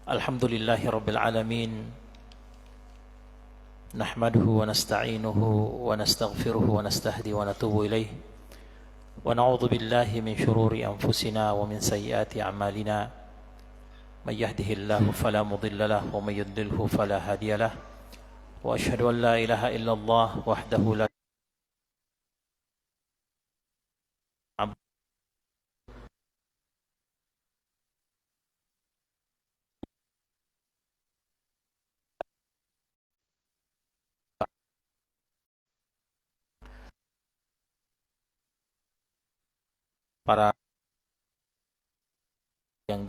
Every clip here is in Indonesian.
Alhamdulillahi Rabbil Alamin. Nahmaduhu wa nasta'inuhu wa nastaghfiruhu wa nastahdi wa natubu ilaih. Wa na'udhu billahi min syururi anfusina wa min sayyiati a'malina. Man yahdihillahu fala mudilla lahu wa man yudlilhu fala hadiya lahu. Wa ashhadu an la ilaha illallah wahdahu la para yang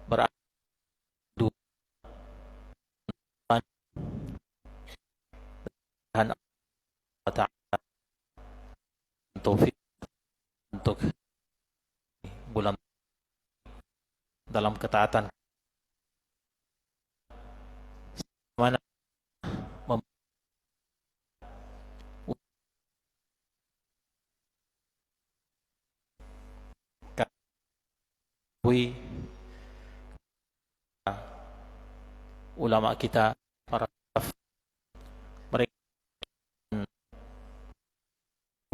beradu dan Allah Ta'ala taufik untuk bulan dalam ketaatan mana mengetahui ulama kita, para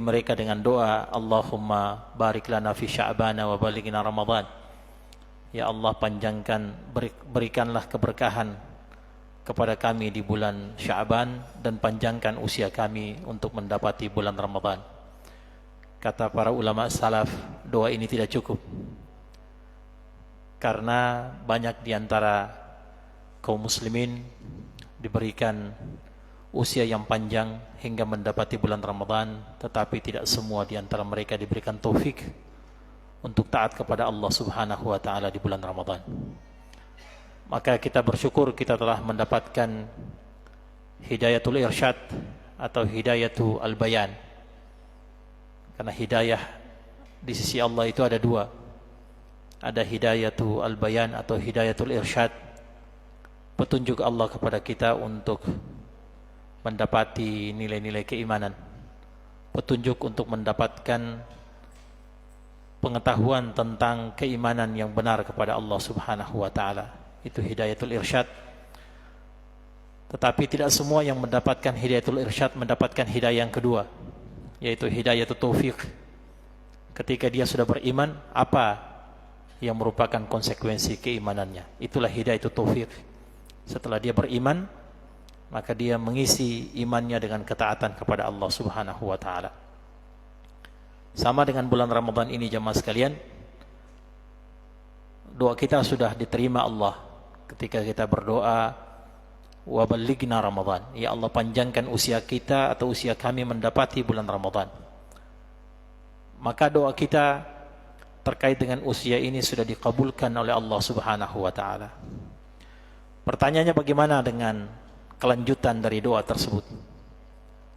mereka dengan doa, Allahumma barik lana fi sya'bana wa balighna Ramadan. Ya Allah, panjangkan, berikanlah keberkahan kepada kami di bulan Sya'ban dan panjangkan usia kami untuk mendapati bulan Ramadan. Kata para ulama salaf, doa ini tidak cukup karena banyak di antara kaum muslimin diberikan usia yang panjang hingga mendapati bulan Ramadan, tetapi tidak semua di antara mereka diberikan taufik untuk taat kepada Allah Subhanahu wa taala di bulan Ramadan. Maka kita bersyukur kita telah mendapatkan hidayatul irsyad atau hidayatul al-bayan. Karena hidayah di sisi Allah itu ada dua. Ada hidayatul al-bayan atau hidayatul irsyad, petunjuk Allah kepada kita untuk mendapati nilai-nilai keimanan, petunjuk untuk mendapatkan pengetahuan tentang keimanan yang benar kepada Allah Subhanahu wa taala. Itu hidayatul irsyad. Tetapi tidak semua yang mendapatkan hidayatul irsyad mendapatkan hidayah yang kedua, yaitu hidayatul taufik. Ketika dia sudah beriman, apa yang merupakan konsekuensi keimanannya? Itulah hidayatul taufik. Setelah dia beriman, maka dia mengisi imannya dengan ketaatan kepada Allah Subhanahu wa taala. Sama dengan bulan Ramadan ini jemaah sekalian, doa kita sudah diterima Allah ketika kita berdoa, wa balighna Ramadan. Ya Allah, panjangkan usia kita atau usia kami mendapati bulan Ramadan. Maka doa kita terkait dengan usia ini sudah dikabulkan oleh Allah Subhanahu wa taala. Pertanyaannya, bagaimana dengan kelanjutan dari doa tersebut?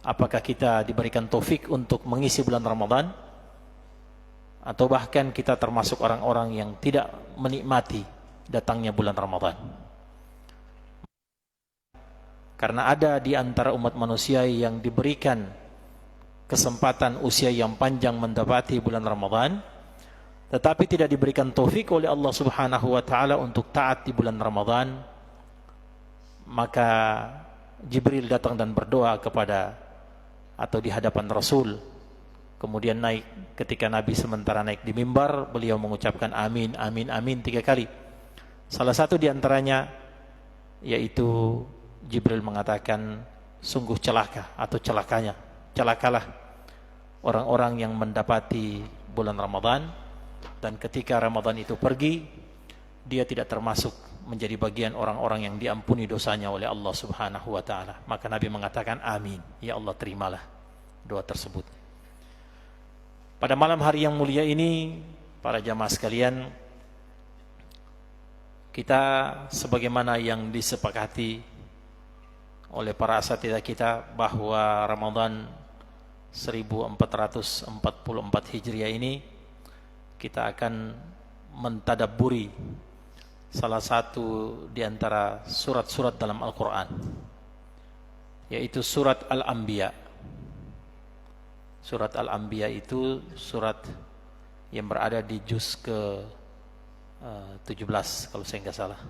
Apakah kita diberikan taufik untuk mengisi bulan Ramadan, atau bahkan kita termasuk orang-orang yang tidak menikmati datangnya bulan Ramadan? Karena ada di antara umat manusia yang diberikan kesempatan usia yang panjang mendapati bulan Ramadan, tetapi tidak diberikan taufik oleh Allah Subhanahu wa taala untuk taat di bulan Ramadan. Maka Jibril datang dan berdoa kepada atau di hadapan Rasul. Kemudian naik, ketika Nabi sementara naik di mimbar, beliau mengucapkan amin, amin, amin 3 kali. Salah satu di antaranya yaitu Jibril mengatakan, sungguh celaka atau celakalah orang-orang yang mendapati bulan Ramadan, dan ketika Ramadan itu pergi, dia tidak termasuk menjadi bagian orang-orang yang diampuni dosanya oleh Allah Subhanahu wa taala. Maka Nabi mengatakan amin, ya Allah, terimalah doa tersebut. Pada malam hari yang mulia ini, para jamaah sekalian, kita sebagaimana yang disepakati oleh para asatidzah kita bahwa Ramadan 1444 Hijriah ini kita akan mentadabburi salah satu di antara surat-surat dalam Al-Quran, yaitu surat Al-Anbiya. Surat Al-Anbiya itu surat yang berada di juz ke 17 kalau saya nggak salah.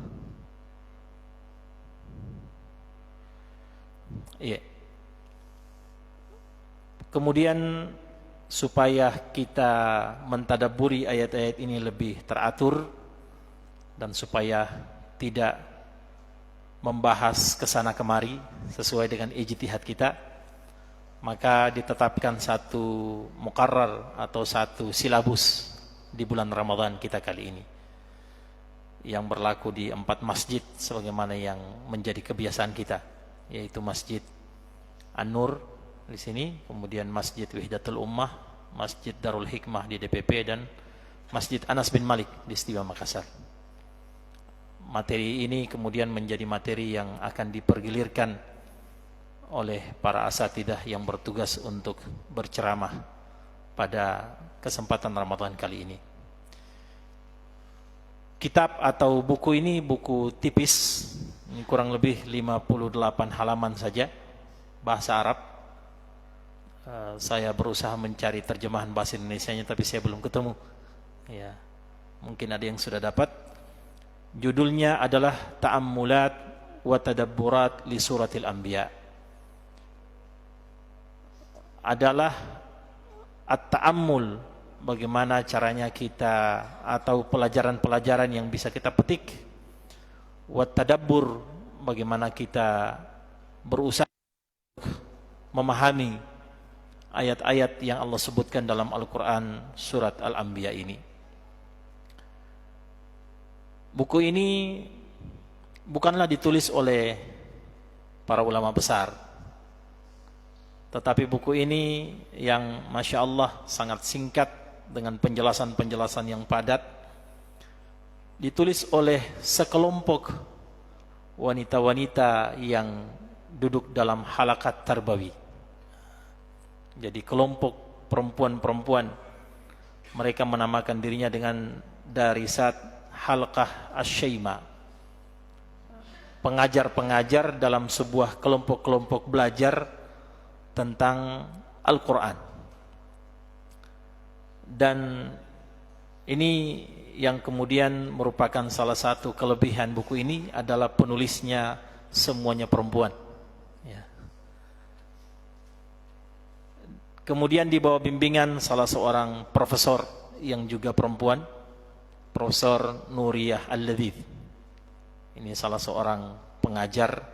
Iya. Kemudian supaya kita mentadabburi ayat-ayat ini lebih teratur dan supaya tidak membahas kesana kemari sesuai dengan ijtihad kita, maka ditetapkan satu muqarrar atau satu silabus di bulan Ramadan kita kali ini yang berlaku di 4 masjid sebagaimana yang menjadi kebiasaan kita, yaitu Masjid An-Nur di sini, kemudian Masjid Wihdatul Ummah, Masjid Darul Hikmah di DPP, dan Masjid Anas bin Malik di Istiwa Makassar. Materi ini kemudian menjadi materi yang akan dipergilirkan oleh para asatidah yang bertugas untuk berceramah pada kesempatan Ramadan kali ini. Kitab atau buku ini buku tipis, ini kurang lebih 58 halaman saja, bahasa Arab. Saya berusaha mencari terjemahan bahasa Indonesianya tapi saya belum ketemu. Ya, mungkin ada yang sudah dapat. Judulnya adalah Ta'ammulat wa Tadabburat li Suratil Anbiya. Adalah at-ta'ammul, bagaimana caranya kita atau pelajaran-pelajaran yang bisa kita petik, wa tadabbur, bagaimana kita berusaha memahami ayat-ayat yang Allah sebutkan dalam Al-Quran surat Al-Anbiya ini. Buku ini bukanlah ditulis oleh para ulama besar, tetapi buku ini yang Masya Allah sangat singkat dengan penjelasan-penjelasan yang padat, ditulis oleh sekelompok wanita-wanita yang duduk dalam halakat tarbawi. Jadi kelompok perempuan-perempuan, mereka menamakan dirinya dengan Darisat Halqah Asy-Syaima, pengajar-pengajar dalam sebuah kelompok-kelompok belajar tentang Al-Quran. Dan ini yang kemudian merupakan salah satu kelebihan buku ini adalah penulisnya semuanya perempuan, ya. Kemudian di bawah bimbingan salah seorang profesor yang juga perempuan, Profesor Nuriyah Al-Ladhid. Ini salah seorang pengajar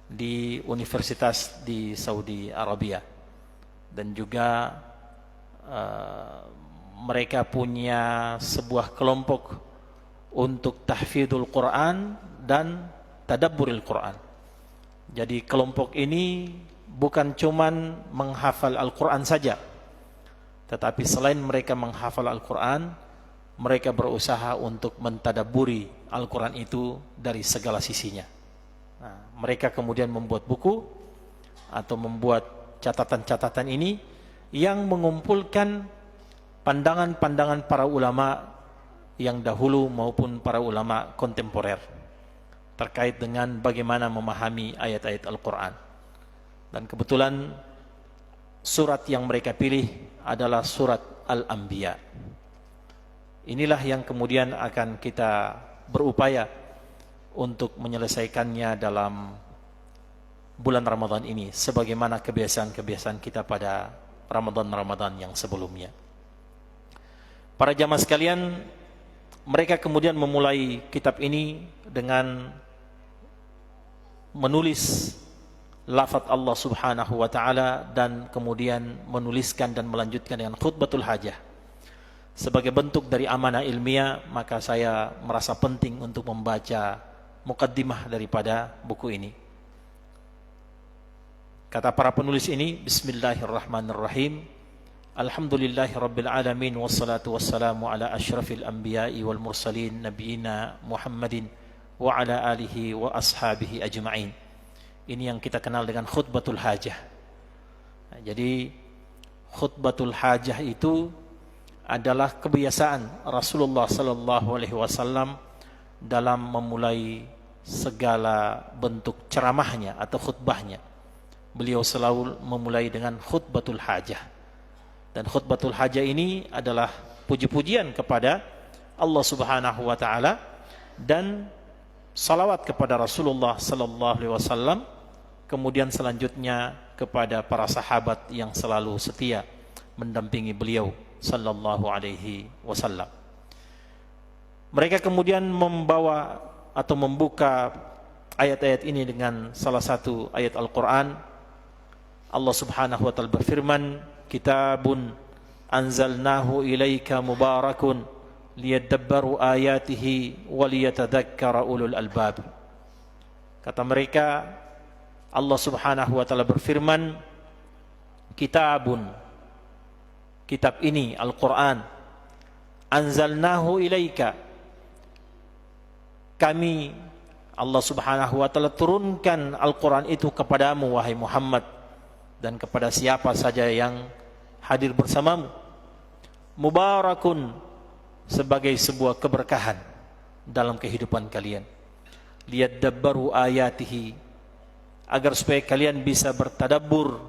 di universitas di Saudi Arabia, dan juga mereka punya sebuah kelompok untuk tahfidul Quran dan tadabburil Quran. Jadi kelompok ini bukan cuman menghafal Al-Quran saja, tetapi selain mereka menghafal Al-Quran, mereka berusaha untuk mentadabburi Al-Quran itu dari segala sisinya. Nah, mereka kemudian membuat buku atau membuat catatan-catatan ini yang mengumpulkan pandangan-pandangan para ulama yang dahulu maupun para ulama kontemporer terkait dengan bagaimana memahami ayat-ayat Al-Quran. Dan kebetulan surat yang mereka pilih adalah surat Al-Anbiya. Inilah yang kemudian akan kita berupaya untuk menyelesaikannya dalam bulan Ramadan ini, sebagaimana kebiasaan-kebiasaan kita pada Ramadan-Ramadan yang sebelumnya. Para jamaah sekalian, mereka kemudian memulai kitab ini dengan menulis lafaz Allah Subhanahu wa taala dan kemudian menuliskan dan melanjutkan dengan khutbatul hajah. Sebagai bentuk dari amanah ilmiah, maka saya merasa penting untuk membaca mukaddimah daripada buku ini. Kata para penulis ini, Bismillahirrahmanirrahim. Alhamdulillahirabbil alamin wassalatu wassalamu ala asyrafil anbiya'i wal mursalin nabiyina Muhammadin wa ala alihi wa ashabihi ajma'in. Ini yang kita kenal dengan khutbatul hajah. Nah, jadi khutbatul hajah itu adalah kebiasaan Rasulullah sallallahu alaihi wasallam dalam memulai segala bentuk ceramahnya atau khutbahnya. Beliau selalu memulai dengan khutbatul hajah, Dan khutbatul hajah ini adalah puji-pujian kepada Allah Subhanahu wa taala dan salawat kepada Rasulullah sallallahu alaihi wasallam, kemudian selanjutnya kepada para sahabat yang selalu setia mendampingi beliau sallallahu alaihi wasallam. Mereka kemudian membawa atau membuka ayat-ayat ini dengan salah satu ayat Al-Qur'an. Allah Subhanahu wa taala berfirman, "Kitabun anzalnahu ilaika mubarakun liyadabbaru ayatihi waliyatadzakkara ulul albab." Kata mereka, Allah Subhanahu wa taala berfirman, kitabun, kitab ini Al-Qur'an, anzalnahu ilaika, kami Allah Subhanahu wa taala turunkan Al-Qur'an itu kepadamu wahai Muhammad dan kepada siapa saja yang hadir bersamamu. Mubarakun, sebagai sebuah keberkahan dalam kehidupan kalian. Liyadabbaru ayatihi, agar supaya kalian bisa bertadabbur,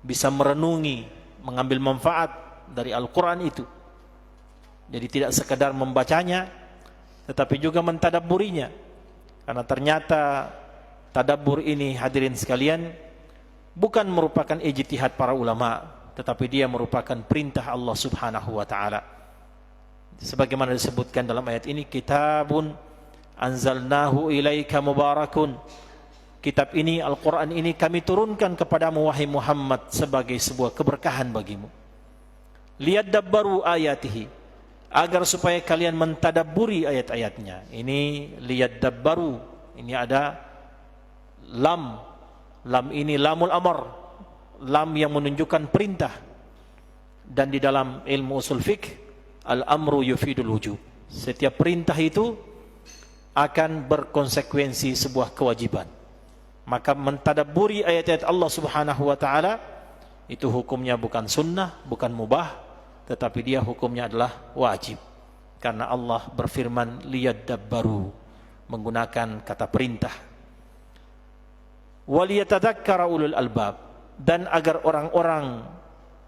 bisa merenungi, mengambil manfaat dari Al-Quran itu. Jadi tidak sekadar membacanya, tetapi juga mentadabburinya. Karena ternyata tadabbur ini, hadirin sekalian, bukan merupakan ijtihad para ulama, tetapi dia merupakan perintah Allah Subhanahu wa taala. Sebagaimana disebutkan dalam ayat ini, kitabun anzalnahu ilaika mubarakun, kitab ini, Al-Quran ini kami turunkan kepadamu wahai Muhammad sebagai sebuah keberkahan bagimu. Liyadabbaru ayatihi, agar supaya kalian mentadabburi ayat-ayatnya. Ini liyadabbaru, ini ada lam. Lam ini lamul amr, lam yang menunjukkan perintah. Dan di dalam ilmu usul fiqh, al-amru yufidul wujub. Setiap perintah itu akan berkonsekuensi sebuah kewajiban. Maka mentadabburi ayat-ayat Allah Subhanahu wa taala itu hukumnya bukan sunnah, bukan mubah, tetapi dia hukumnya adalah wajib. Karena Allah berfirman liyadabbaru, menggunakan kata perintah. Waliyatadzakkara ulul albab, dan agar orang-orang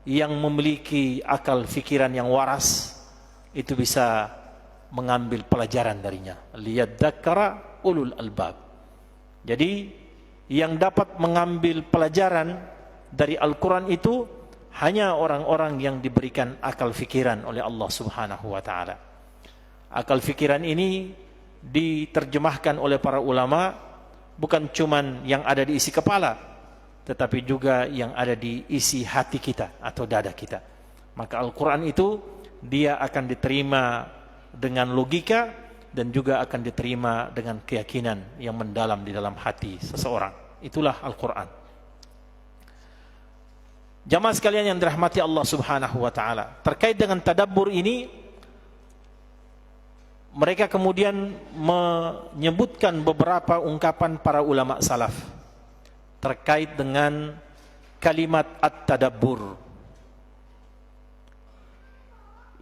yang memiliki akal fikiran yang waras itu bisa mengambil pelajaran darinya. Liyadzakkara ulul albab. Jadi yang dapat mengambil pelajaran dari Al-Quran itu hanya orang-orang yang diberikan akal fikiran oleh Allah Subhanahu wa taala. Akal fikiran ini diterjemahkan oleh para ulama bukan cuman yang ada di isi kepala, tetapi juga yang ada di isi hati kita atau dada kita. Maka Al-Quran itu dia akan diterima dengan logika dan juga akan diterima dengan keyakinan yang mendalam di dalam hati seseorang. Itulah Al-Quran. Jamaah sekalian yang dirahmati Allah Subhanahu wa taala, terkait dengan tadabbur ini, mereka kemudian menyebutkan beberapa ungkapan para ulama salaf terkait dengan kalimat at-tadabbur.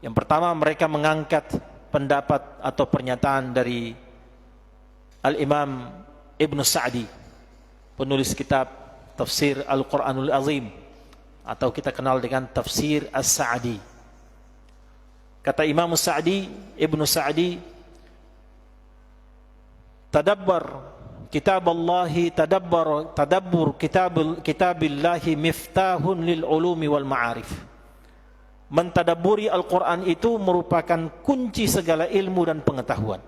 Yang pertama, mereka mengangkat pendapat atau pernyataan dari Al-Imam Ibn Sa'di, penulis kitab Tafsir Al-Quranul Azim, atau kita kenal dengan Tafsir As-Sa'di. Kata Imam Sa'di, Ibn Sa'di, tadabbar kitab Allahi, tadabbur kitabillahi miftahun lil ulumi wal ma'arif. Mentadabburi Al-Quran itu merupakan kunci segala ilmu dan pengetahuan.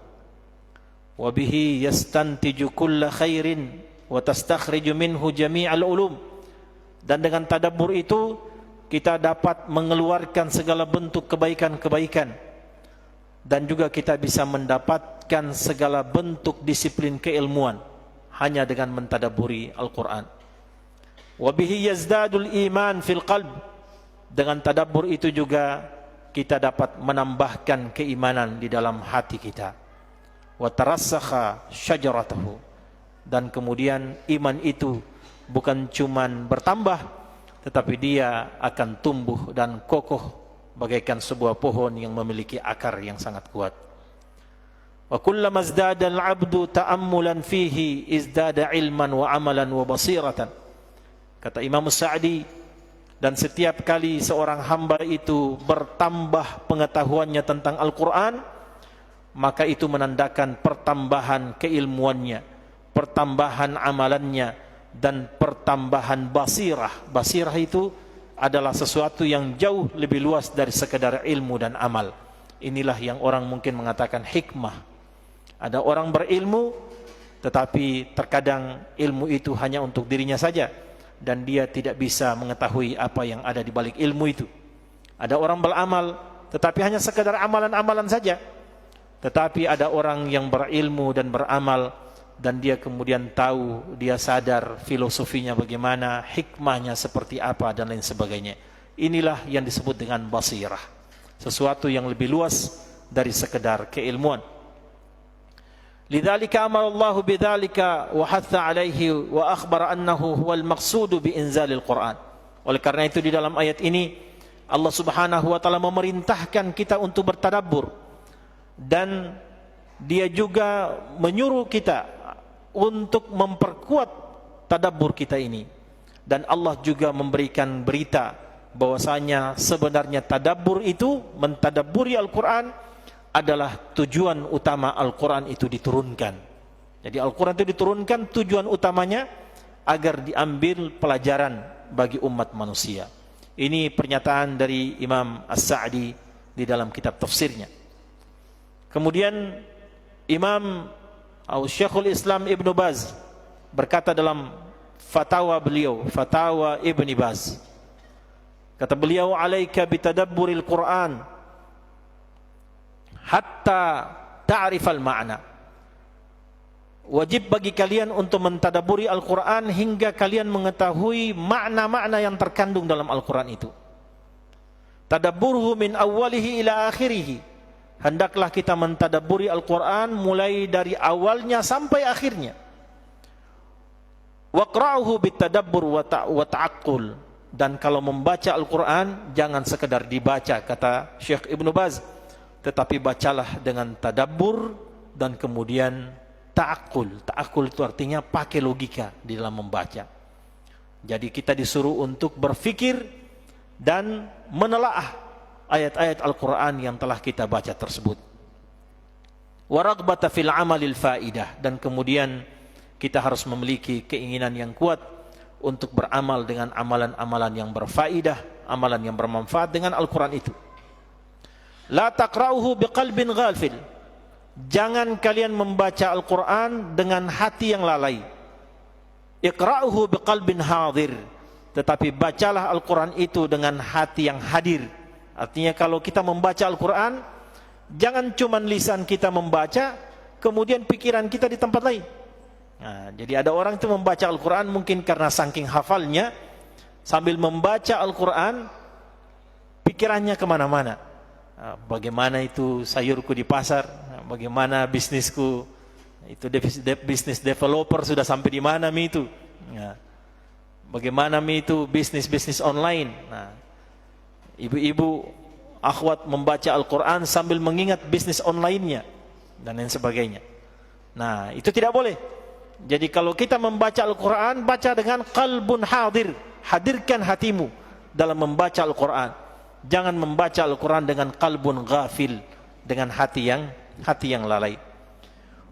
Wa bihi yastantiju kulla khairin wa tastakhriju minhu jami'al ulum. Dan dengan tadabbur itu kita dapat mengeluarkan segala bentuk kebaikan-kebaikan, dan juga kita bisa mendapatkan segala bentuk disiplin keilmuan hanya dengan mentadabburi Al-Quran. Wa bihi yazdadul iman fil qalb. Dengan tadabbur itu juga kita dapat menambahkan keimanan di dalam hati kita. Wa tarassakha syajaratuhu. Dan kemudian iman itu bukan cuman bertambah, tetapi dia akan tumbuh dan kokoh bagaikan sebuah pohon yang memiliki akar yang sangat kuat. Wa kullama izdada al-'abdu ta'ammulan fihi izdada ilman wa amalan wa basiratan. Kata Imam Sa'di, Dan setiap kali seorang hamba itu bertambah pengetahuannya tentang Al-Quran, maka itu menandakan pertambahan keilmuannya, pertambahan amalannya, dan pertambahan basirah. Basirah itu adalah sesuatu yang jauh lebih luas dari sekadar ilmu dan amal. Inilah yang orang mungkin mengatakan hikmah. Ada orang berilmu, tetapi terkadang ilmu itu hanya untuk dirinya saja, dan dia tidak bisa mengetahui apa yang ada di balik ilmu itu. Ada orang beramal, tetapi hanya sekadar amalan-amalan saja. Tetapi ada orang yang berilmu dan beramal, dan dia kemudian tahu, dia sadar filosofinya bagaimana, hikmahnya seperti apa, dan lain sebagainya. Inilah yang disebut dengan basirah, sesuatu yang lebih luas dari sekedar keilmuan. Lidzalika amara Allah bidzalika wa hatha alaihi wa akhbara annahu huwal maqsudu bi inzalil Quran. Oleh karena itu di dalam ayat ini Allah Subhanahu wa taala memerintahkan kita untuk bertadabbur, dan dia juga menyuruh kita untuk memperkuat tadabbur kita ini. Dan Allah juga memberikan berita bahwasanya sebenarnya tadabbur itu, mentadabburi Al-Quran, adalah tujuan utama Al-Quran itu diturunkan. Jadi Al-Quran itu diturunkan tujuan utamanya agar diambil pelajaran bagi umat manusia. Ini pernyataan dari Imam As-Sa'di di dalam kitab tafsirnya. Kemudian Imam Syekhul Islam Ibn Baz berkata dalam fatwa beliau, fatwa Ibn Baz, kata beliau, alaika bitadabburil Quran hatta ta'rifal ma'na. Wajib bagi kalian untuk mentadaburi Al-Quran hingga kalian mengetahui makna-makna yang terkandung dalam Al-Quran itu. Tadabburhu min awwalihi ila akhirihi. Hendaklah kita mentadaburi Al-Quran mulai dari awalnya sampai akhirnya. Waqra'uhu bitadabbur wa ta'aqqul. Dan kalau membaca Al-Quran jangan sekedar dibaca, kata Syekh Ibn Baz, tetapi bacalah dengan tadabbur dan kemudian ta'aqqul. Ta'aqqul itu artinya pakai logika di dalam membaca. Jadi kita disuruh untuk berfikir dan menelaah ayat-ayat Al-Quran yang telah kita baca tersebut. Wa raghbata fil amalil faidah, dan kemudian kita harus memiliki keinginan yang kuat untuk beramal dengan amalan-amalan yang berfaidah, amalan yang bermanfaat dengan Al-Quran itu. La taqra'uhu biqalbin ghafil. Jangan kalian membaca Al-Quran dengan hati yang lalai. Iqra'uhu biqalbin hadir. Tetapi bacalah Al-Quran itu dengan hati yang hadir. Artinya kalau kita membaca Al-Quran, jangan cuma lisan kita membaca, kemudian pikiran kita di tempat lain. Nah, jadi ada orang itu membaca Al-Quran mungkin karena saking hafalnya, sambil membaca Al-Quran pikirannya kemana-mana. Bagaimana itu sayurku di pasar, bagaimana bisnisku, itu bisnis developer sudah sampai di mana itu, bagaimana itu bisnis online. Nah, ibu-ibu akhwat membaca Al-Quran sambil mengingat bisnis online-nya dan lain sebagainya. Nah, itu tidak boleh. Jadi kalau kita membaca Al-Quran, baca dengan qalbun hadir. Hadirkan hatimu dalam membaca Al-Quran. Jangan membaca Al-Quran dengan qalbun ghafil, dengan hati yang lalai.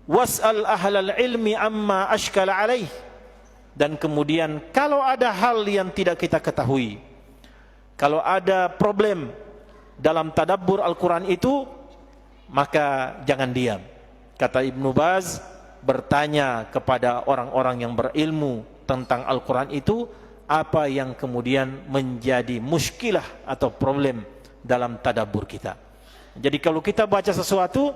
Was'al ahlal ilmi amma ashkala alaih. Dan kemudian kalau ada hal yang tidak kita ketahui, kalau ada problem dalam tadabbur Al-Quran itu, maka jangan diam. Kata Ibn Baz, bertanya kepada orang-orang yang berilmu tentang Al-Quran itu, apa yang kemudian menjadi muskilah atau problem dalam tadabbur kita. Jadi kalau kita baca sesuatu,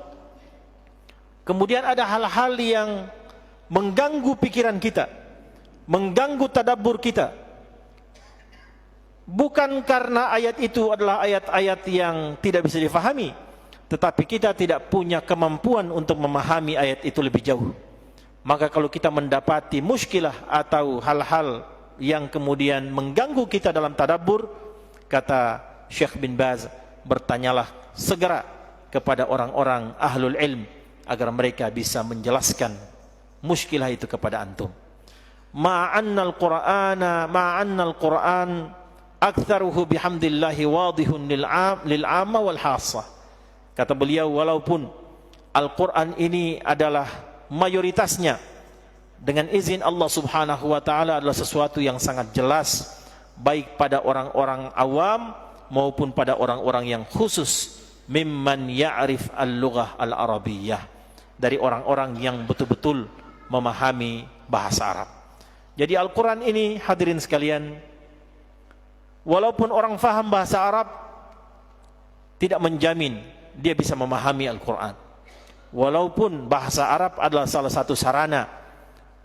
kemudian ada hal-hal yang mengganggu pikiran kita, mengganggu tadabbur kita, bukan karena ayat itu adalah ayat-ayat yang tidak bisa difahami, tetapi kita tidak punya kemampuan untuk memahami ayat itu lebih jauh. Maka kalau kita mendapati muskilah atau hal-hal yang kemudian mengganggu kita dalam tadabbur, kata Syekh bin Baz, bertanyalah segera kepada orang-orang ahlul ilm agar mereka bisa menjelaskan muskilah itu kepada antum. Ma'annal Qur'an aktsaruhu bihamdillahi wadihun lil amma wal hassah. Kata beliau, walaupun Al-Quran ini adalah mayoritasnya dengan izin Allah subhanahu wa ta'ala adalah sesuatu yang sangat jelas, baik pada orang-orang awam maupun pada orang-orang yang khusus, mimman ya'rif al-lughah al-arabiyyah, dari orang-orang yang betul-betul memahami bahasa Arab. Jadi Al-Quran ini, hadirin sekalian, walaupun orang faham bahasa Arab, tidak menjamin dia bisa memahami Al-Quran. Walaupun bahasa Arab adalah salah satu sarana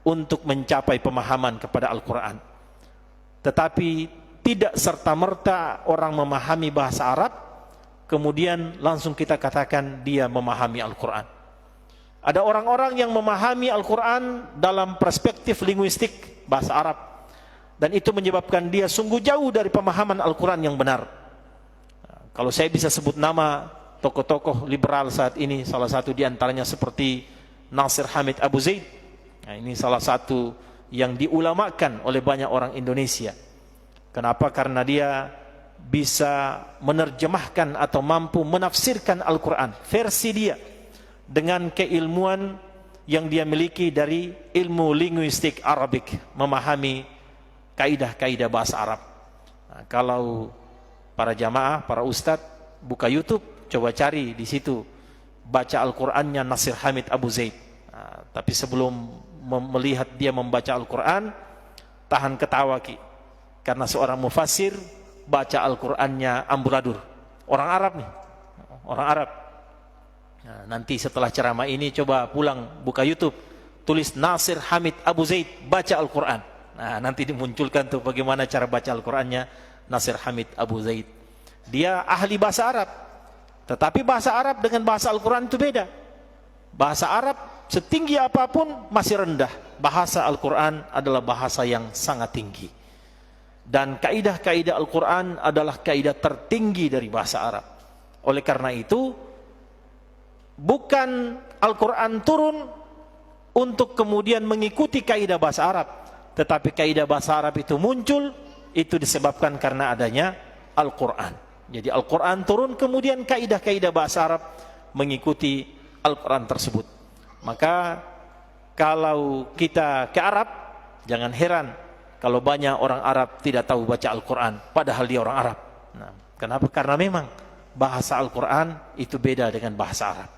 untuk mencapai pemahaman kepada Al-Quran, tetapi tidak serta-merta orang memahami bahasa Arab kemudian langsung kita katakan dia memahami Al-Quran. Ada orang-orang yang memahami Al-Quran dalam perspektif linguistik bahasa Arab, dan itu menyebabkan dia sungguh jauh dari pemahaman Al-Quran yang benar. Kalau saya bisa sebut nama tokoh-tokoh liberal saat ini, salah satu diantaranya seperti Nasir Hamid Abu Zaid. Nah, ini salah satu yang diulamakan oleh banyak orang Indonesia. Kenapa? Karena dia bisa menerjemahkan atau mampu menafsirkan Al-Quran versi dia dengan keilmuan yang dia miliki dari ilmu linguistik Arabik, memahami kaidah-kaidah bahasa Arab. Nah, kalau para jamaah, para ustadz buka YouTube, coba cari di situ baca Al-Qur'annya Nasir Hamid Abu Zaid. Nah, tapi sebelum melihat dia membaca Al-Qur'an, tahan ketawa ki, karena seorang mufassir baca Al-Qur'annya amburadur. Orang Arab nih, orang Arab. Nah, nanti setelah ceramah ini coba pulang buka YouTube, tulis Nasir Hamid Abu Zaid baca Al-Qur'an. Nah, nanti dimunculkan tuh bagaimana cara baca Al-Qur'annya Nasir Hamid Abu Zaid. Dia ahli bahasa Arab, tetapi bahasa Arab dengan bahasa Al-Quran itu beda. Bahasa Arab setinggi apapun masih rendah. Bahasa Al-Quran adalah bahasa yang sangat tinggi. Dan kaidah-kaidah Al-Quran adalah kaidah tertinggi dari bahasa Arab. Oleh karena itu, bukan Al-Quran turun untuk kemudian mengikuti kaidah bahasa Arab, tetapi kaidah bahasa Arab itu muncul, itu disebabkan karena adanya Al-Quran. Jadi Al-Quran turun, kemudian kaidah-kaidah bahasa Arab mengikuti Al-Quran tersebut. Maka kalau kita ke Arab, jangan heran kalau banyak orang Arab tidak tahu baca Al-Quran, padahal dia orang Arab. Nah, kenapa? Karena memang bahasa Al-Quran itu beda dengan bahasa Arab.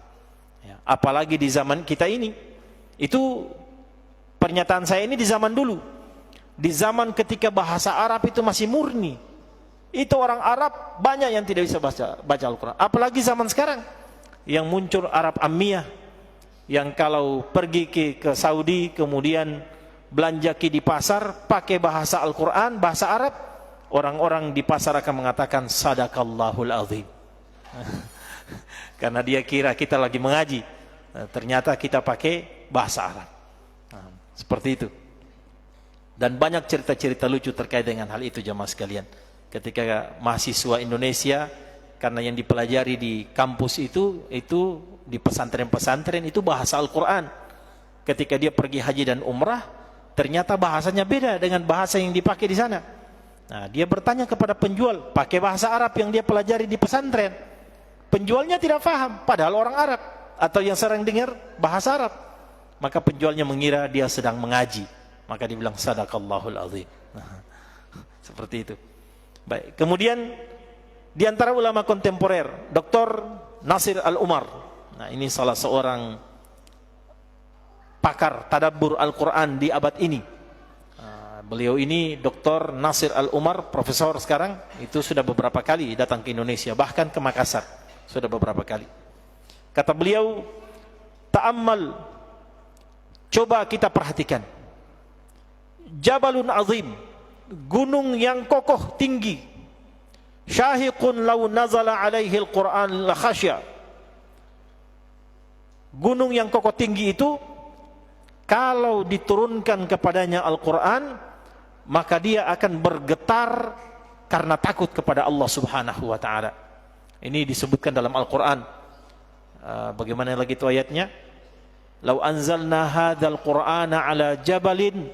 Ya, apalagi di zaman kita ini. Itu pernyataan saya ini di zaman dulu. Di zaman ketika bahasa Arab itu masih murni, itu orang Arab banyak yang tidak bisa baca Al-Quran. Apalagi zaman sekarang yang muncul Arab Ammiyah, yang kalau pergi ke Saudi kemudian belanja di pasar pakai bahasa Al-Quran, bahasa Arab, orang-orang di pasar akan mengatakan sadaqallahul azim. Karena dia kira kita lagi mengaji, ternyata kita pakai bahasa Arab. Nah, seperti itu. Dan banyak cerita-cerita lucu terkait dengan hal itu, jamaah sekalian. Ketika mahasiswa Indonesia, karena yang dipelajari di kampus itu di pesantren-pesantren itu bahasa Al-Quran. Ketika dia pergi haji dan umrah, ternyata bahasanya beda dengan bahasa yang dipakai di sana. Nah, dia bertanya kepada penjual, pakai bahasa Arab yang dia pelajari di pesantren. Penjualnya tidak paham, padahal orang Arab atau yang sering dengar bahasa Arab. Maka penjualnya mengira dia sedang mengaji. Maka dia bilang sadaqallahul azim. Nah, seperti itu. Baik, kemudian di antara ulama kontemporer, Dr. Nasir Al-Umar. Nah, ini salah seorang pakar tadabbur Al-Quran di abad ini. Beliau ini Dr. Nasir Al-Umar, profesor sekarang, itu sudah beberapa kali datang ke Indonesia, bahkan ke Makassar, sudah beberapa kali. Kata beliau, ta'ammal, coba kita perhatikan. Jabalun azim, gunung yang kokoh tinggi, syahiqun law nazala alaihi al-Quran la khasya. Gunung yang kokoh tinggi itu kalau diturunkan kepadanya Al-Quran, maka dia akan bergetar karena takut kepada Allah Subhanahu wa taala. Ini disebutkan dalam Al-Quran. Bagaimana lagi itu ayatnya? Lau anzalna hadzal Qur'ana ala jabalin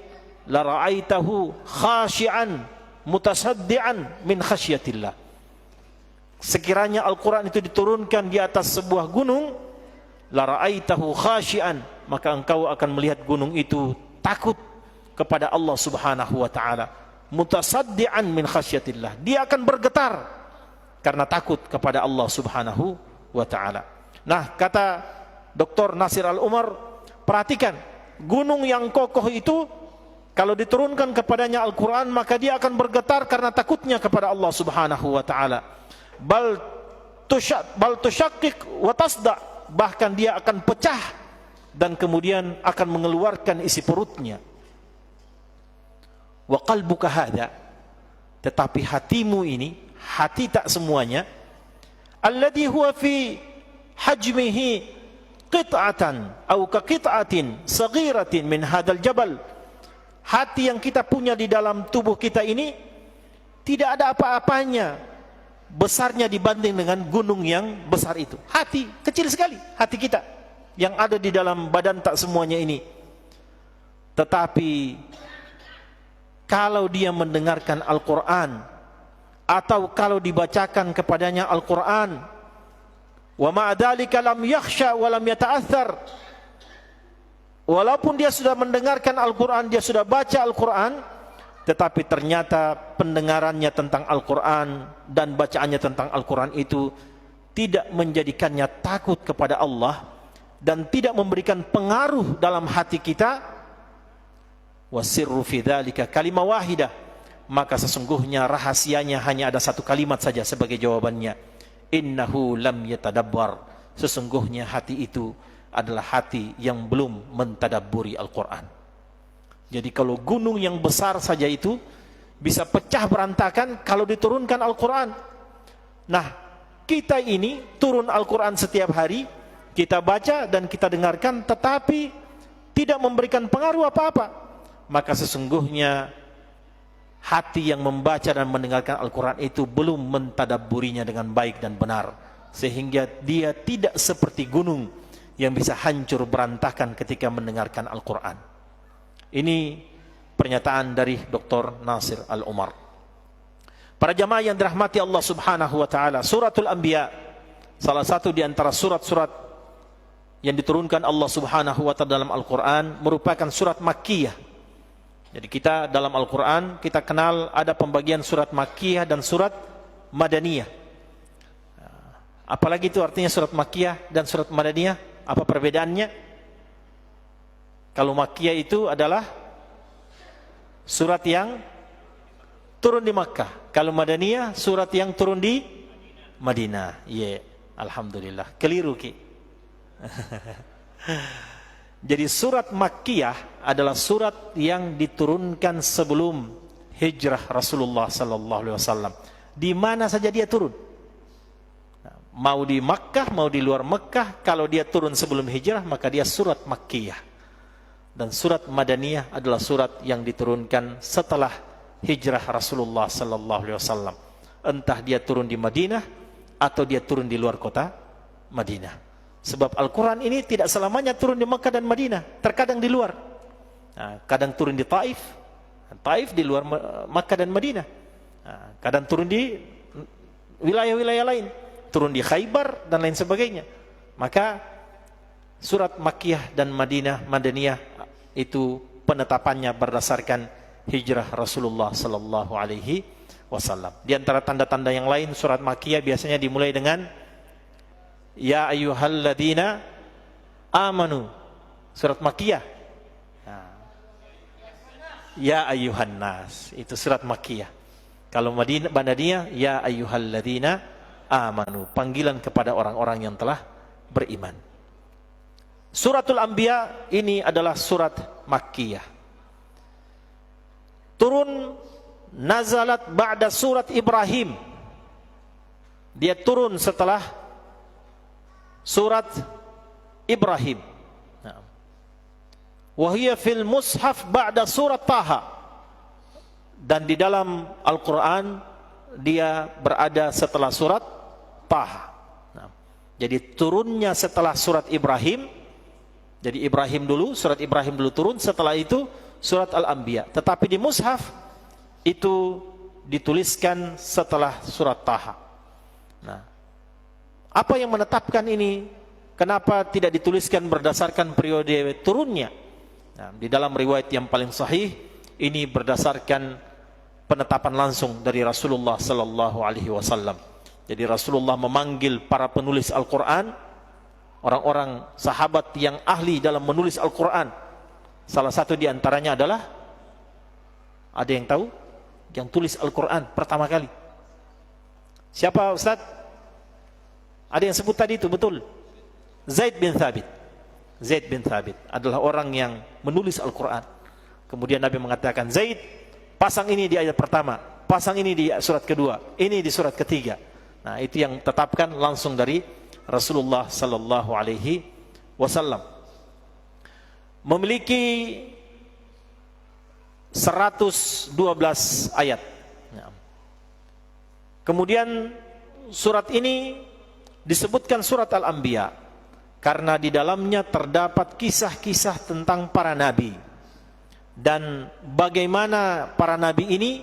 la ra'aitahu khashi'an mutasaddian min khasyatillah. Sekiranya Al-Quran itu diturunkan di atas sebuah gunung, la ra'aitahu khasyian, maka engkau akan melihat gunung itu takut kepada Allah Subhanahu wa taala. Mutasaddian min khasyatillah, dia akan bergetar karena takut kepada Allah Subhanahu wa taala. Nah, kata Dr. Nasir Al-Umar, perhatikan, gunung yang kokoh itu kalau diturunkan kepadanya Al-Quran, maka dia akan bergetar karena takutnya kepada Allah Subhanahu wa taala. Bal tusyaqqik wa tasda, bahkan dia akan pecah dan kemudian akan mengeluarkan isi perutnya. Wa qalbuka hadha, tetapi hatimu ini, hati tak semuanya, alladhi huwa fi hajmihi qit'atan aw ka qit'atin saghiratin min hadzal jabal. Hati yang kita punya di dalam tubuh kita ini tidak ada apa-apanya besarnya dibanding dengan gunung yang besar itu. Hati kecil sekali, hati kita yang ada di dalam badan tak semuanya ini. Tetapi kalau dia mendengarkan Al-Quran, atau kalau dibacakan kepadanya Al-Quran, wa ma'adhalika lam yakhsha wa lam yata'athar, walaupun dia sudah mendengarkan Al-Quran, dia sudah baca Al-Quran, tetapi ternyata pendengarannya tentang Al-Quran dan bacaannya tentang Al-Quran itu tidak menjadikannya takut kepada Allah dan tidak memberikan pengaruh dalam hati kita. Wasirru fi dzalika kalimah wahidah, maka sesungguhnya rahasianya hanya ada satu kalimat saja sebagai jawabannya. Innahu lam yatadabbar, sesungguhnya hati itu adalah hati yang belum mentadabburi Al-Quran. Jadi kalau gunung yang besar saja itu bisa pecah berantakan kalau diturunkan Al-Quran. Nah, kita ini turun Al-Quran setiap hari, kita baca dan kita dengarkan, tetapi tidak memberikan pengaruh apa-apa. Maka sesungguhnya hati yang membaca dan mendengarkan Al-Quran itu belum mentadabburinya dengan baik dan benar, sehingga dia tidak seperti gunung yang bisa hancur berantakan ketika mendengarkan Al-Quran. Ini pernyataan dari Dr. Nasir Al-Umar. Para jamaah yang dirahmati Allah Subhanahu wa taala, Suratul Anbiya salah satu di antara surat-surat yang diturunkan Allah Subhanahu wa taala dalam Al-Qur'an merupakan surat Makkiyah. Jadi kita dalam Al-Qur'an kita kenal ada pembagian surat Makkiyah dan surat Madaniyah. Apalagi itu artinya surat Makkiyah dan surat Madaniyah? Apa perbedaannya? Kalau Makkiyah itu adalah surat yang turun di Makkah. Kalau Madaniyah surat yang turun di Madinah. Ya, alhamdulillah. Keliru ki. Jadi surat Makkiyah adalah surat yang diturunkan sebelum hijrah Rasulullah sallallahu alaihi wasallam. Di mana saja dia turun. Mau di Makkah, mau di luar Makkah, kalau dia turun sebelum hijrah maka dia surat Makkiyah. Dan surat Madaniyah adalah surat yang diturunkan setelah hijrah Rasulullah sallallahu alaihi wasallam. Entah dia turun di Madinah atau dia turun di luar kota Madinah. Sebab Al-Quran ini tidak selamanya turun di Makkah dan Madinah, terkadang di luar. Nah, kadang turun di Taif, Taif di luar Makkah dan Madinah. Nah, kadang turun di wilayah-wilayah lain, turun di Khaybar dan lain sebagainya. Maka surat Makkiyah dan Madaniyah itu penetapannya berdasarkan hijrah Rasulullah sallallahu alaihi wasallam. Di antara tanda-tanda yang lain, surat Makkiyah biasanya dimulai dengan ya ayyuhalladzina amanu. Surat Makkiyah. Ya ayyuhan nas, itu surat Makkiyah. Kalau Madaniyah ya ayyuhalladzina amanu, panggilan kepada orang-orang yang telah beriman. Suratul Anbiya ini adalah surat Makkiyah. Turun nazalat ba'da surat Ibrahim. Dia turun setelah surat Ibrahim. Wa hiya fil mushaf ba'da surat Taha. Dan di dalam Al-Qur'an dia berada setelah surat Taha. Jadi turunnya setelah surat Ibrahim. Jadi Ibrahim dulu, surat Ibrahim dulu turun, setelah itu surat Al-Anbiya. Tetapi di mushaf itu dituliskan setelah surat Taha. Nah, apa yang menetapkan ini? Kenapa tidak dituliskan berdasarkan periode turunnya? Nah, di dalam riwayat yang paling sahih, ini berdasarkan penetapan langsung dari Rasulullah sallallahu alaihi wasallam. Jadi Rasulullah memanggil para penulis Al-Quran, orang-orang sahabat yang ahli dalam menulis Al-Quran. Salah satu di antaranya adalah, ada yang tahu? Yang tulis Al-Quran pertama kali. Siapa Ustaz? Ada yang sebut tadi itu, betul. Zaid bin Thabit. Zaid bin Thabit adalah orang yang menulis Al-Quran. Kemudian Nabi mengatakan, Zaid, pasang ini di ayat pertama, pasang ini di surat kedua, ini di surat ketiga. Nah, itu yang tetapkan langsung dari Rasulullah sallallahu alaihi wasallam. Memiliki 112 ayat. Kemudian surat ini disebutkan surat Al-Anbiya karena di dalamnya terdapat kisah-kisah tentang para nabi dan bagaimana para nabi ini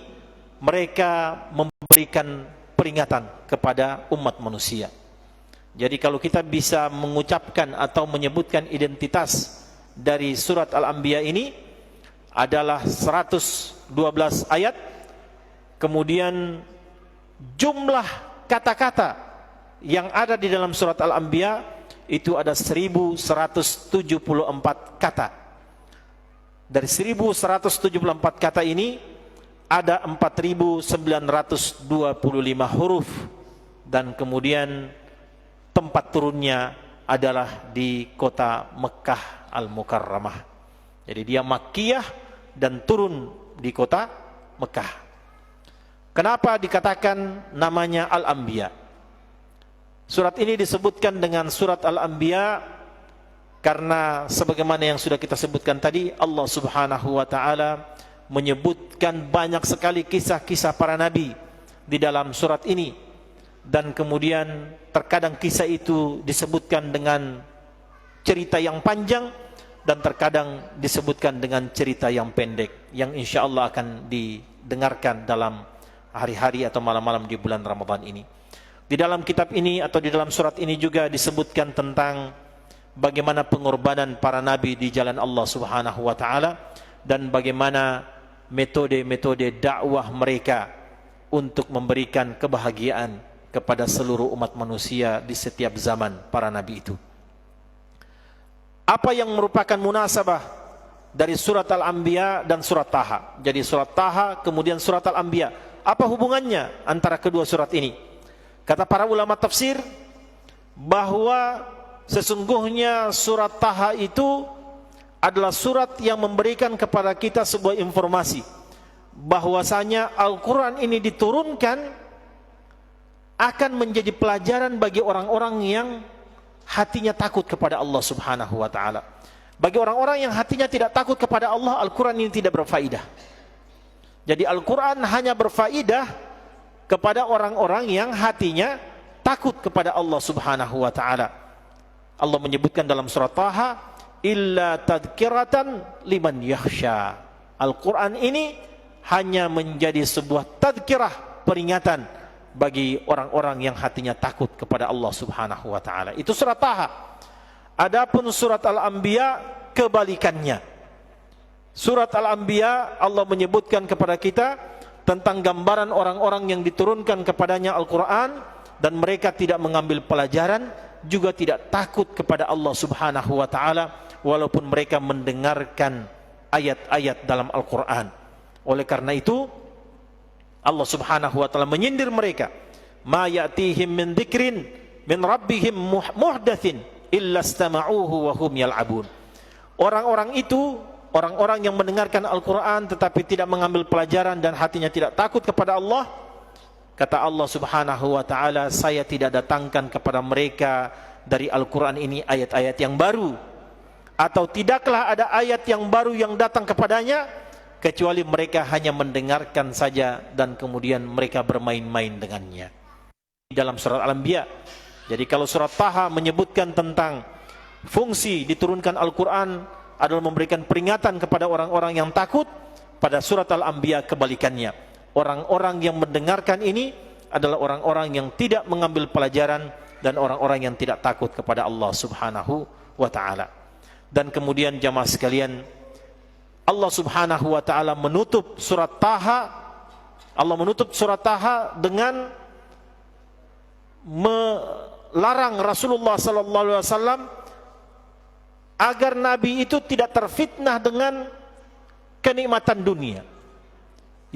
mereka memberikan peringatan kepada umat manusia. Jadi kalau kita bisa mengucapkan atau menyebutkan identitas dari surat Al-Anbiya ini adalah 112 ayat, kemudian jumlah kata-kata yang ada di dalam surat Al-Anbiya itu ada 1174 kata. Dari 1174 kata ini ada 4925 huruf, dan kemudian tempat turunnya adalah di kota Mekah Al-Mukarramah. Jadi dia Makkiyah dan turun di kota Mekah. Kenapa dikatakan namanya Al-Anbiya? Surat ini disebutkan dengan surat Al-Anbiya karena sebagaimana yang sudah kita sebutkan tadi, Allah Subhanahu wa taala menyebutkan banyak sekali kisah-kisah para nabi di dalam surat ini, dan kemudian terkadang kisah itu disebutkan dengan cerita yang panjang dan terkadang disebutkan dengan cerita yang pendek yang insya Allah akan didengarkan dalam hari-hari atau malam-malam di bulan Ramadan ini. Di dalam kitab ini atau di dalam surat ini juga disebutkan tentang bagaimana pengorbanan para nabi di jalan Allah Subhanahu wa taala dan bagaimana metode-metode dakwah mereka untuk memberikan kebahagiaan kepada seluruh umat manusia di setiap zaman para nabi itu. Apa yang merupakan munasabah dari surat Al-Anbiya dan surat Taha? Jadi surat Taha kemudian surat Al-Anbiya. Apa hubungannya antara kedua surat ini? Kata para ulama tafsir bahwa sesungguhnya surat Taha itu adalah surat yang memberikan kepada kita sebuah informasi bahwasanya Al-Quran ini diturunkan akan menjadi pelajaran bagi orang-orang yang hatinya takut kepada Allah Subhanahu wa taala. Bagi orang-orang yang hatinya tidak takut kepada Allah, Al-Quran ini tidak berfaedah. Jadi Al-Quran hanya berfaedah kepada orang-orang yang hatinya takut kepada Allah Subhanahu wa taala. Allah menyebutkan dalam surat Taha, illa tadhkiratan liman yakhsha. Al-Quran ini hanya menjadi sebuah tadhkirah, peringatan bagi orang-orang yang hatinya takut kepada Allah Subhanahu wa taala. Itu surat Taha. Adapun surat Al-Anbiya kebalikannya. Surat Al-Anbiya Allah menyebutkan kepada kita tentang gambaran orang-orang yang diturunkan kepadanya Al-Quran dan mereka tidak mengambil pelajaran, juga tidak takut kepada Allah Subhanahu wa taala walaupun mereka mendengarkan ayat-ayat dalam Al-Quran. Oleh karena itu Allah Subhanahu wa taala menyindir mereka, ma ya'tihim min dzikrin min rabbihim muhdatsin illa istama'uhu wa hum yal'abun. Orang-orang itu, orang-orang yang mendengarkan Al-Quran tetapi tidak mengambil pelajaran dan hatinya tidak takut kepada Allah, kata Allah Subhanahu wa taala, saya tidak datangkan kepada mereka dari Al-Quran ini ayat-ayat yang baru, atau tidaklah ada ayat yang baru yang datang kepadanya kecuali mereka hanya mendengarkan saja dan kemudian mereka bermain-main dengannya. Dalam surat Al-Anbiya. Jadi kalau surat Taha menyebutkan tentang fungsi diturunkan Al-Quran adalah memberikan peringatan kepada orang-orang yang takut, pada surat Al-Anbiya kebalikannya. orang-orang yang mendengarkan ini adalah orang-orang yang tidak mengambil pelajaran dan orang-orang yang tidak takut kepada Allah Subhanahu wa taala. Dan kemudian jamaah sekalian, Allah Subhanahu wa taala menutup surat Taha, Allah menutup surat Taha dengan melarang Rasulullah sallallahu alaihi wasallam agar Nabi itu tidak terfitnah dengan kenikmatan dunia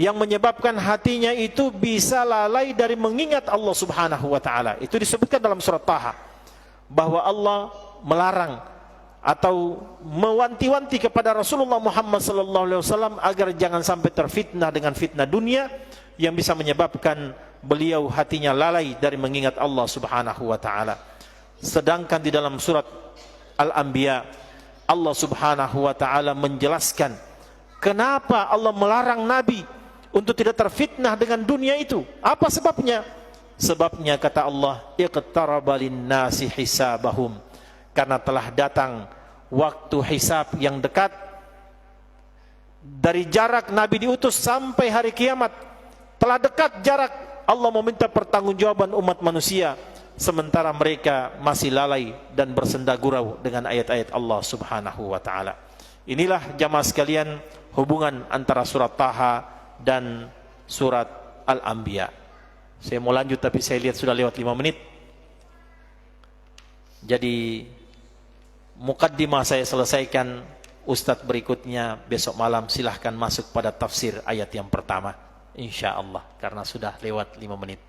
yang menyebabkan hatinya itu bisa lalai dari mengingat Allah Subhanahu wa taala. Itu disebutkan dalam surat Taha bahwa Allah melarang atau mewanti-wanti kepada Rasulullah Muhammad sallallahu alaihi wasallam agar jangan sampai terfitnah dengan fitnah dunia yang bisa menyebabkan beliau hatinya lalai dari mengingat Allah Subhanahu wa taala. Sedangkan di dalam surat Al-Anbiya Allah Subhanahu wa taala menjelaskan kenapa Allah melarang Nabi untuk tidak terfitnah dengan dunia itu. Apa sebabnya? Sebabnya kata Allah, iqtaraba lin-nasi hisabahum, karena telah datang waktu hisab yang dekat. Dari jarak Nabi diutus sampai hari kiamat telah dekat jarak. Allah meminta pertanggungjawaban umat manusia, sementara mereka masih lalai dan bersenda gurau dengan ayat-ayat Allah Subhanahu wa taala. Inilah jamaah sekalian hubungan antara surat Taha dan surat Al-Anbiya. Saya mau lanjut tapi saya lihat sudah lewat 5 menit. Jadi mukaddimah saya selesaikan. Ustadz berikutnya besok malam silahkan masuk pada tafsir ayat yang pertama, insyaallah, karena sudah lewat 5 menit.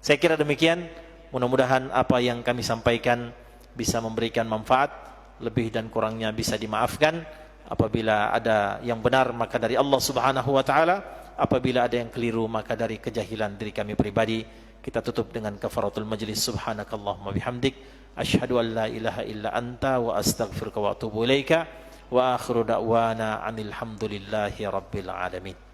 Saya kira demikian. Mudah-mudahan apa yang kami sampaikan bisa memberikan manfaat. Lebih dan kurangnya bisa dimaafkan. Apabila ada yang benar maka dari Allah Subhanahu wa taala, apabila ada yang keliru maka dari kejahilan diri kami pribadi. Kita tutup dengan kafaratul majlis. Subhanakallahumma bihamdik, asyhadu an la ilaha illa anta wa astaghfiruka wa atubu ilaika, wa akhiru da'wana anil hamdulillahi rabbil alamin.